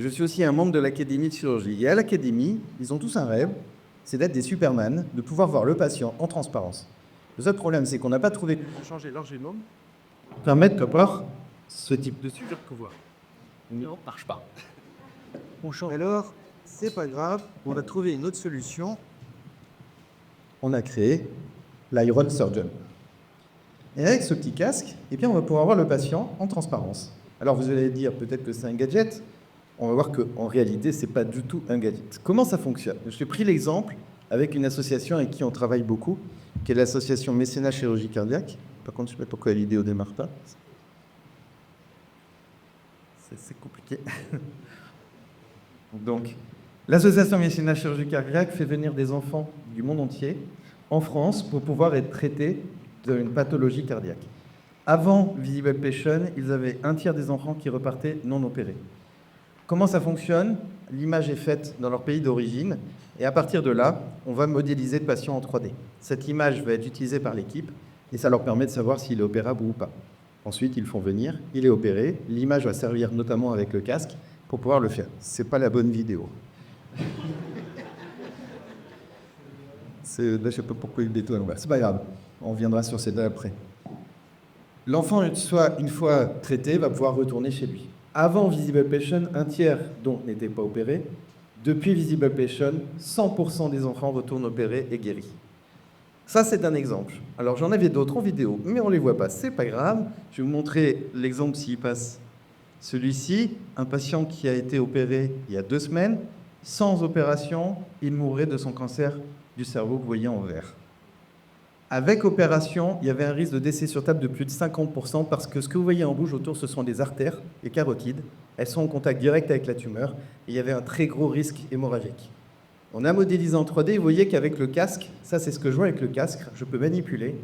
Je suis aussi un membre de l'Académie de chirurgie. Et à l'Académie, ils ont tous un rêve, c'est d'être des Superman, de pouvoir voir le patient en transparence. Le seul problème, c'est qu'on n'a pas trouvé pour changer leur génome pour permettre d'avoir ce type de sujet qu'on voit. Non, marche pas. On change. Alors, c'est pas grave, on a trouvé une autre solution. On a créé l'Iron Surgeon. Et avec ce petit casque, eh bien, on va pouvoir voir le patient en transparence. Alors vous allez dire peut-être que c'est un gadget. On va voir qu'en réalité, ce n'est pas du tout un gadget. Comment ça fonctionne? J'ai pris l'exemple avec une association avec qui on travaille beaucoup, qui est l'association Mécénat Chirurgie Cardiaque. Par contre, je ne sais pas pourquoi l'idée ne démarre pas. C'est compliqué. Donc, l'association Mécénat Chirurgie Cardiaque fait venir des enfants du monde entier en France pour pouvoir être traités d'une pathologie cardiaque. Avant Visible Patient, ils avaient un tiers des enfants qui repartaient non opérés. Comment ça fonctionne? L'image est faite dans leur pays d'origine et à partir de là, on va modéliser le patient en 3D. Cette image va être utilisée par l'équipe et ça leur permet de savoir s'il est opérable ou pas. Ensuite, ils le font venir, il est opéré, l'image va servir notamment avec le casque pour pouvoir le faire. C'est pas la bonne vidéo. Là, je ne sais pas pourquoi il détourne. C'est pas grave, on reviendra sur ces dates après. L'enfant, une fois traité, va pouvoir retourner chez lui. Avant Visible Patient, un tiers dont n'était pas opéré. Depuis Visible Patient, 100% des enfants retournent opérés et guéris. Ça, c'est un exemple. Alors, j'en avais d'autres en vidéo, mais on ne les voit pas. C'est pas grave. Je vais vous montrer l'exemple s'il passe. Celui-ci, un patient qui a été opéré il y a 2 semaines, sans opération, il mourrait de son cancer du cerveau, vous voyez en vert. Avec opération, il y avait un risque de décès sur table de plus de 50% parce que ce que vous voyez en rouge autour, ce sont des artères, les carotides. Elles sont en contact direct avec la tumeur et il y avait un très gros risque hémorragique. On a modélisé en 3D, vous voyez qu'avec le casque, ça c'est ce que je vois avec le casque, je peux manipuler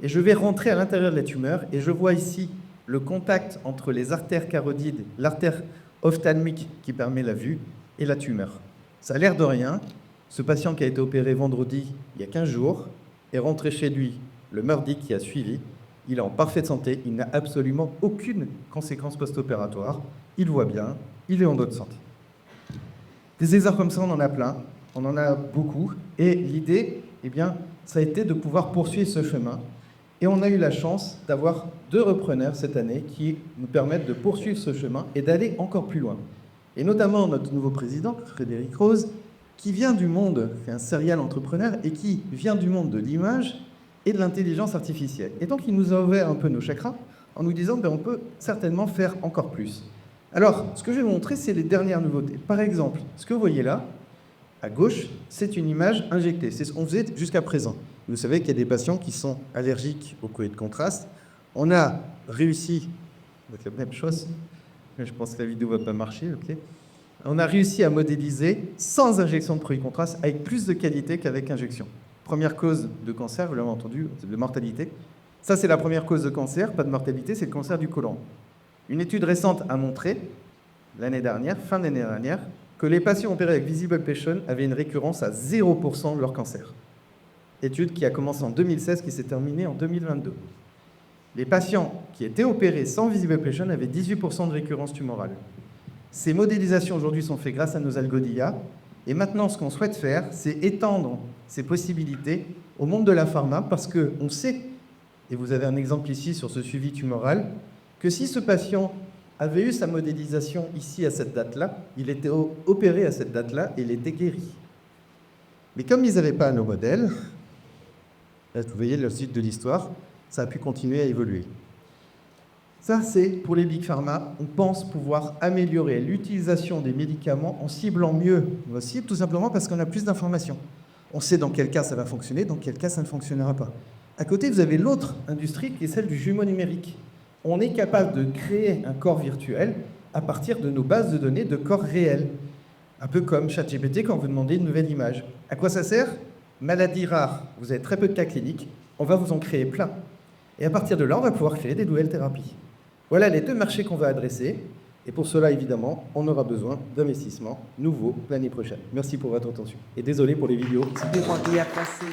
et je vais rentrer à l'intérieur de la tumeur et je vois ici le contact entre les artères carotides, l'artère ophtalmique qui permet la vue et la tumeur. Ça a l'air de rien. Ce patient qui a été opéré vendredi, il y a 15 jours, est rentré chez lui le mardi qui a suivi. Il est en parfaite santé, il n'a absolument aucune conséquence post-opératoire. Il voit bien, il est en bonne santé. Des exemples comme ça, on en a plein, on en a beaucoup. Et l'idée, eh bien, ça a été de pouvoir poursuivre ce chemin. Et on a eu la chance d'avoir 2 repreneurs cette année qui nous permettent de poursuivre ce chemin et d'aller encore plus loin. Et notamment notre nouveau président, Frédéric Rose, qui vient du monde, c'est un serial entrepreneur, et qui vient du monde de l'image et de l'intelligence artificielle. Et donc, il nous a ouvert un peu nos chakras en nous disant on peut certainement faire encore plus. Alors, ce que je vais vous montrer, c'est les dernières nouveautés. Par exemple, ce que vous voyez là, à gauche, c'est une image injectée. C'est ce qu'on faisait jusqu'à présent. Vous savez qu'il y a des patients qui sont allergiques aux colliers de contraste. On a réussi, c'est la même chose, je pense que la vidéo ne va pas marcher, ok. On a réussi à modéliser sans injection de produit de contraste avec plus de qualité qu'avec injection. Première cause de cancer, vous l'avez entendu, de mortalité. Ça, c'est la première cause de cancer, pas de mortalité, c'est le cancer du côlon. Une étude récente a montré, l'année dernière, fin d'année dernière, que les patients opérés avec Visible Patient avaient une récurrence à 0% de leur cancer. Étude qui a commencé en 2016, qui s'est terminée en 2022. Les patients qui étaient opérés sans Visible Patient avaient 18% de récurrence tumorale. Ces modélisations aujourd'hui sont faites grâce à nos algos d'IA. Et maintenant, ce qu'on souhaite faire, c'est étendre ces possibilités au monde de la pharma parce qu'on sait, et vous avez un exemple ici sur ce suivi tumoral, que si ce patient avait eu sa modélisation ici à cette date-là, il était opéré à cette date-là et il était guéri. Mais comme ils n'avaient pas nos modèles, là, vous voyez le suite de l'histoire, ça a pu continuer à évoluer. Ça, c'est pour les big pharma. On pense pouvoir améliorer l'utilisation des médicaments en ciblant mieux. On va cibler tout simplement parce qu'on a plus d'informations. On sait dans quel cas ça va fonctionner, dans quel cas ça ne fonctionnera pas. À côté, vous avez l'autre industrie qui est celle du jumeau numérique. On est capable de créer un corps virtuel à partir de nos bases de données de corps réels. Un peu comme ChatGPT quand vous demandez une nouvelle image. À quoi ça sert? Maladie rare. Vous avez très peu de cas cliniques. On va vous en créer plein. Et à partir de là, on va pouvoir créer des nouvelles thérapies. Voilà les 2 marchés qu'on va adresser. Et pour cela, évidemment, on aura besoin d'investissements nouveaux l'année prochaine. Merci pour votre attention. Et désolé pour les vidéos. C'était moi qui a passé.